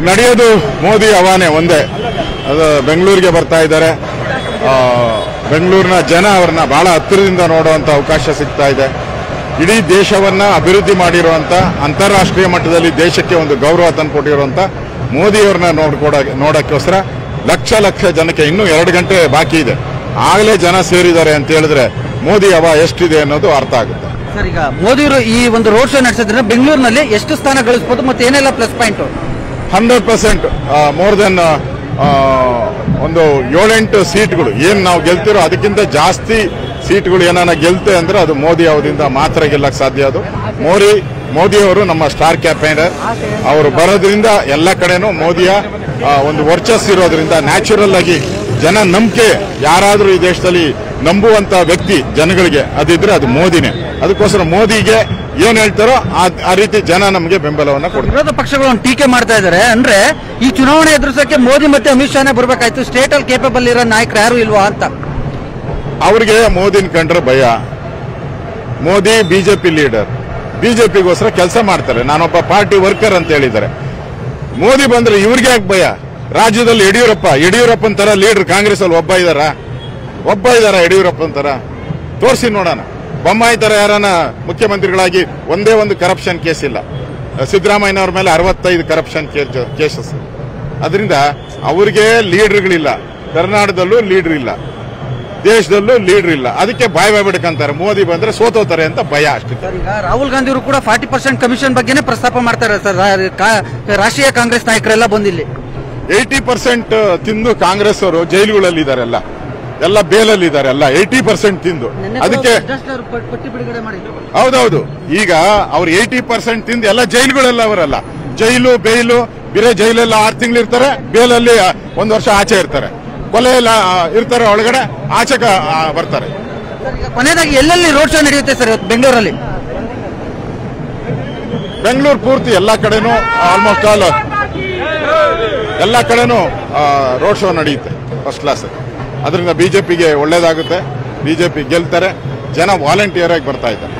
ನಡೆಯೋದು ಮೋದಿ ಹವಾನೆ ಒಂದೇ. ಅದು ಬೆಂಗಳೂರಿಗೆ ಬರ್ತಾ ಇದ್ದಾರೆ. ಬೆಂಗಳೂರಿನ ಜನ ಅವ್ರನ್ನ ಬಹಳ ಹತ್ತಿರದಿಂದ ನೋಡುವಂತ ಅವಕಾಶ ಸಿಗ್ತಾ ಇದೆ. ಇಡೀ ದೇಶವನ್ನ ಅಭಿವೃದ್ಧಿ ಮಾಡಿರುವಂತ, ಅಂತಾರಾಷ್ಟ್ರೀಯ ಮಟ್ಟದಲ್ಲಿ ದೇಶಕ್ಕೆ ಒಂದು ಗೌರವ ತಂದುಕೊಟ್ಟಿರುವಂತ ಮೋದಿಯವ್ರನ್ನ ನೋಡಕ್ಕೋಸ್ಕರ ಲಕ್ಷ ಲಕ್ಷ ಜನಕ್ಕೆ ಇನ್ನೂ 2 ಗಂಟೆ ಬಾಕಿ ಇದೆ, ಆಗಲೇ ಜನ ಸೇರಿದ್ದಾರೆ ಅಂತ ಹೇಳಿದ್ರೆ ಮೋದಿ ಹವಾ ಎಷ್ಟಿದೆ ಅನ್ನೋದು ಅರ್ಥ ಆಗುತ್ತೆ. ಸರ್, ಈಗ ಮೋದಿಯವರು ಈ ಒಂದು ರೋಡ್ ಶೋ ನಡೆಸಿದ್ರೆ ಬೆಂಗಳೂರಿನಲ್ಲಿ ಎಷ್ಟು ಸ್ಥಾನ ಗಳಿಸಬಹುದು ಮತ್ತೆ ಏನೆಲ್ಲ ಪ್ಲಸ್ ಪಾಯಿಂಟ್? 100% ಮೋರ್ ದೆನ್ ಒಂದು 7-8 ಸೀಟ್ಗಳು ಏನ್ ನಾವು ಗೆಲ್ತಿರೋ ಅದಕ್ಕಿಂತ ಜಾಸ್ತಿ ಸೀಟ್ಗಳು ಏನಾನ ಗೆಲ್ತೆ ಅಂದ್ರೆ ಅದು ಮೋದಿ ಅವರಿಂದ ಮಾತ್ರ ಗೆಲ್ಲಕ್ ಸಾಧ್ಯ. ಅದು ಮೋದಿ ಅವರು ನಮ್ಮ ಸ್ಟಾರ್ ಕ್ಯಾಂಪೇನರ್. ಅವರು ಬರೋದ್ರಿಂದ ಎಲ್ಲ ಕಡೆನೂ ಮೋದಿಯ ಒಂದು ವರ್ಚಸ್ ಇರೋದ್ರಿಂದ ನ್ಯಾಚುರಲ್ ಆಗಿ ಜನ ನಂಬಿಕೆ, ಯಾರಾದ್ರೂ ಈ ದೇಶದಲ್ಲಿ ನಂಬುವಂತ ವ್ಯಕ್ತಿ ಜನಗಳಿಗೆ ಅದಿದ್ರೆ ಅದು ಮೋದಿನೇ. ಅದಕ್ಕೋಸ್ಕರ ಮೋದಿಗೆ ಏನ್ ಹೇಳ್ತಾರೋ ಆ ರೀತಿ ಜನ ನಮಗೆ ಬೆಂಬಲವನ್ನ ಕೊಡ್ತಾರೆ. ವಿರೋಧ ಪಕ್ಷಗಳು ಟೀಕೆ ಮಾಡ್ತಾ ಇದ್ದಾರೆ, ಅಂದ್ರೆ ಈ ಚುನಾವಣೆ ಎದುರಿಸಕ್ಕೆ ಮೋದಿ ಮತ್ತೆ ಅಮಿತ್ ಶಾನೇ ಬರ್ಬೇಕಾಯ್ತು, ಸ್ಟೇಟ್ ಅಲ್ಲಿ ಕೇಪಬಲ್ ಇರೋ ನಾಯಕರು ಯಾರು ಇಲ್ವಾ ಅಂತ. ಅವ್ರಿಗೆ ಮೋದಿನ ಕಂಡ್ರೆ ಭಯ. ಮೋದಿ ಬಿಜೆಪಿ ಲೀಡರ್, ಬಿಜೆಪಿಗೋಸ್ಕರ ಕೆಲಸ ಮಾಡ್ತಾರೆ. ನಾನೊಬ್ಬ ಪಾರ್ಟಿ ವರ್ಕರ್ ಅಂತ ಹೇಳಿದ್ದಾರೆ. ಮೋದಿ ಬಂದ್ರೆ ಇವ್ರಿಗೆ ಯಾಕೆ ಭಯ? ರಾಜ್ಯದಲ್ಲಿ ಯಡಿಯೂರಪ್ಪನ ತರ ಲೀಡರ್ ಕಾಂಗ್ರೆಸ್ ಅಲ್ಲಿ ಒಬ್ಬ ಇದಾರ ಯಡಿಯೂರಪ್ಪನ ತರ ತೋರಿಸಿ ನೋಡೋಣ. ಬೊಮ್ಮಾಯಿ ತರ ಯಾರನ್ನ ಮುಖ್ಯಮಂತ್ರಿಗಳಾಗಿ ಒಂದೇ ಒಂದು ಕರಪ್ಷನ್ ಕೇಸ್ ಇಲ್ಲ. ಸಿದ್ದರಾಮಯ್ಯನವ್ರ ಮೇಲೆ 65 ಕರಪ್ಷನ್ ಕೇಸಸ್. ಅದರಿಂದ ಅವ್ರಿಗೆ ಲೀಡರ್ಗಳಿಲ್ಲ, ಕರ್ನಾಟಕದಲ್ಲೂ ಲೀಡರ್ ಇಲ್ಲ, ದೇಶದಲ್ಲೂ ಲೀಡರ್ ಇಲ್ಲ. ಅದಕ್ಕೆ ಬಾಯ್ ಬಿಡ್ಕಂತಾರೆ. ಮೋದಿ ಬಂದ್ರೆ ಸೋತೋತಾರೆ ಅಂತ ಭಯ ಅಷ್ಟೇ. ಈಗ ರಾಹುಲ್ ಗಾಂಧಿ ಅವರು ಕೂಡ 40% ಕಮಿಷನ್ ಬಗ್ಗೆನೇ ಪ್ರಸ್ತಾಪ ಮಾಡ್ತಾರೆ ಸರ್. ರಾಷ್ಟ್ರೀಯ ಕಾಂಗ್ರೆಸ್ ನಾಯಕರೆಲ್ಲ ಬಂದಿಲ್ಲಿ 80% ತಿಂದು ಕಾಂಗ್ರೆಸ್ ಅವರು ಜೈಲುಗಳಲ್ಲಿ ಇದಾರೆಲ್ಲ, ಎಲ್ಲ ಬೇಲಲ್ಲಿ ಇದಾರೆ, ಎಲ್ಲ 80% ತಿಂದು. ಅದಕ್ಕೆ ಹೌದೌದು, ಈಗ ಅವ್ರು 80% ತಿಂದು ಎಲ್ಲ ಜೈಲುಗಳೆಲ್ಲ ಅವರಲ್ಲ. ಬೇಲು ಬೇರೆ ಜೈಲೆಲ್ಲ 6 ತಿಂಗಳು ಇರ್ತಾರೆ, ಬೇಲಲ್ಲಿ 1 ವರ್ಷ ಆಚೆ ಇರ್ತಾರೆ, ಕೊಲೆ ಎಲ್ಲ ಇರ್ತಾರೆ, ಒಳಗಡೆ ಆಚೆ ಬರ್ತಾರೆ. ಕೊನೆಯದಾಗಿ ಎಲ್ಲೆಲ್ಲಿ ರೋಡ್ ಶೋ ನಡೆಯುತ್ತೆ ಸರ್ ಬೆಂಗಳೂರಲ್ಲಿ? ಬೆಂಗಳೂರು ಪೂರ್ತಿ ಎಲ್ಲ ಕಡೆನೂ ಆಲ್ಮೋಸ್ಟ್ ಆಲ್ ಎಲ್ಲ ಕಡೆನೂ ರೋಡ್ ಶೋ ನಡೆಯುತ್ತೆ ಫಸ್ಟ್ ಕ್ಲಾಸ್. ಅದರಿಂದ ಬಿಜೆಪಿಗೆ ಒಳ್ಳೇದಾಗುತ್ತೆ, ಬಿಜೆಪಿ ಗೆಲ್ತಾರೆ, ಜನ ವಾಲಂಟಿಯರ್ ಆಗಿ ಬರ್ತಾ ಇದ್ದಾರೆ.